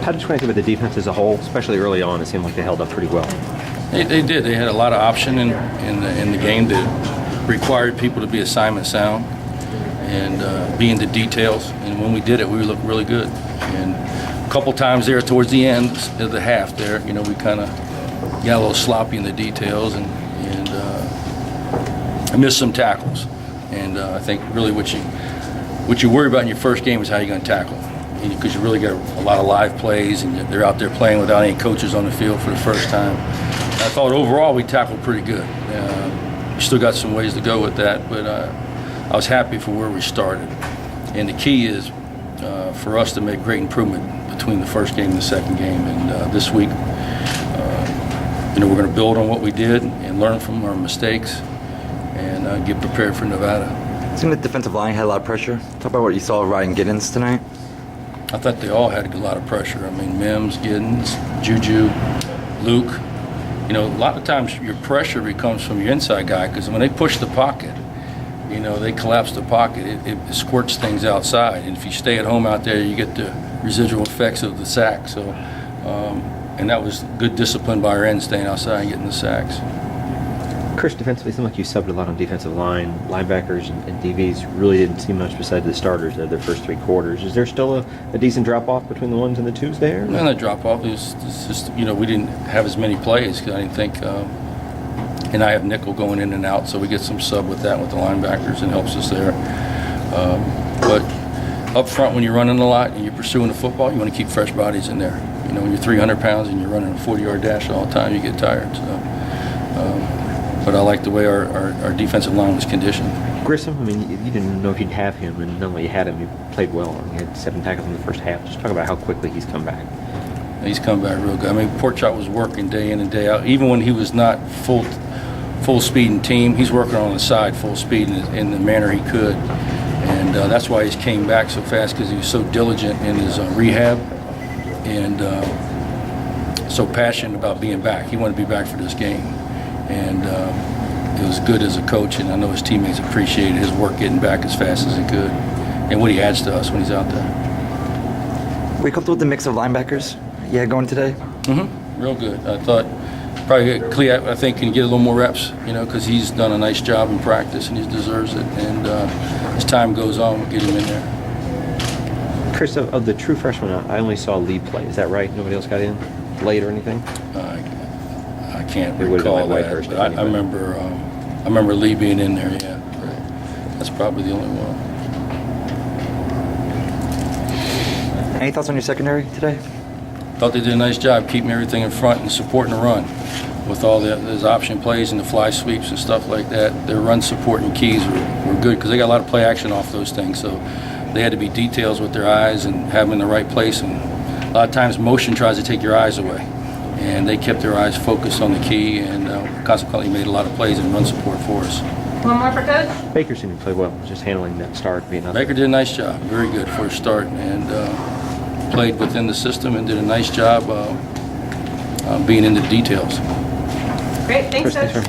How did you think about the defense as a whole, especially early on? It seemed like they held up pretty well. They did. They had a lot of option in the game that required people to be assignment sound and be in the details. And when we did it, we looked really good. And a couple times there towards the end of the half there, we kind of got a little sloppy in the details and I missed some tackles. And I think really what you worry about in your first game is how you're going to tackle. Because you really got a lot of live plays, and they're out there playing without any coaches on the field for the first time. And I thought overall we tackled pretty good. We still got some ways to go with that, but I was happy for where we started. And the key is for us to make great improvement between the first game and the second game. And this week, we're going to build on what we did and learn from our mistakes and get prepared for Nevada. It seemed the defensive line had a lot of pressure. Talk about what you saw of Ryan Giddens tonight. I thought they all had a lot of pressure. I mean, Mims, Giddens, Juju, Luke. A lot of times your pressure becomes from your inside guy because when they push the pocket, they collapse the pocket. It squirts things outside. And if you stay at home out there, you get the residual effects of the sack. So, and that was good discipline by our end, staying outside and getting the sacks. Chris, defensively, it seemed like you subbed a lot on defensive line. Linebackers and DBs really didn't see much besides the starters of their first 3 quarters. Is there still a decent drop-off between the ones and the twos there? No, that drop-off is just, we didn't have as many plays because I didn't think, and I have nickel going in and out, so we get some sub with that with the linebackers and helps us there. But up front, when you're running a lot and you're pursuing the football, you want to keep fresh bodies in there. When you're 300 pounds and you're running a 40-yard dash all the time, you get tired. So. But I like the way our defensive line was conditioned. Grissom, you didn't know if you'd have him, and not only you had him, you played well. He had 7 tackles in the first half. Just talk about how quickly he's come back. He's come back real good. Porkchop was working day in and day out. Even when he was not full speed and team, he's working on the side full speed in the manner he could. And that's why he came back so fast, because he was so diligent in his rehab and so passionate about being back. He wanted to be back for this game. And it was good as a coach, and I know his teammates appreciated his work getting back as fast as he could and what he adds to us when he's out there. Were you comfortable with the mix of linebackers you had going today? Mm-hmm. Real good. I thought probably Cleat, I think, can get a little more reps, because he's done a nice job in practice and he deserves it. And as time goes on, we'll get him in there. Chris, of the true freshmen, I only saw Lee play. Is that right? Nobody else got in late or anything? I can't recall that, but I remember Lee being in there. Yeah, that's probably the only one. Any thoughts on your secondary today? Thought they did a nice job keeping everything in front and supporting the run with all those option plays and the fly sweeps and stuff like that. Their run support and keys were good because they got a lot of play action off those things. So they had to be details with their eyes and have them in the right place. And a lot of times motion tries to take your eyes away. And they kept their eyes focused on the key and consequently made a lot of plays and run support for us. One more for Coach. Baker seemed to play well, just handling that start. Baker did a nice job, very good for a start, and played within the system and did a nice job being in the details. Great, thanks, Coach.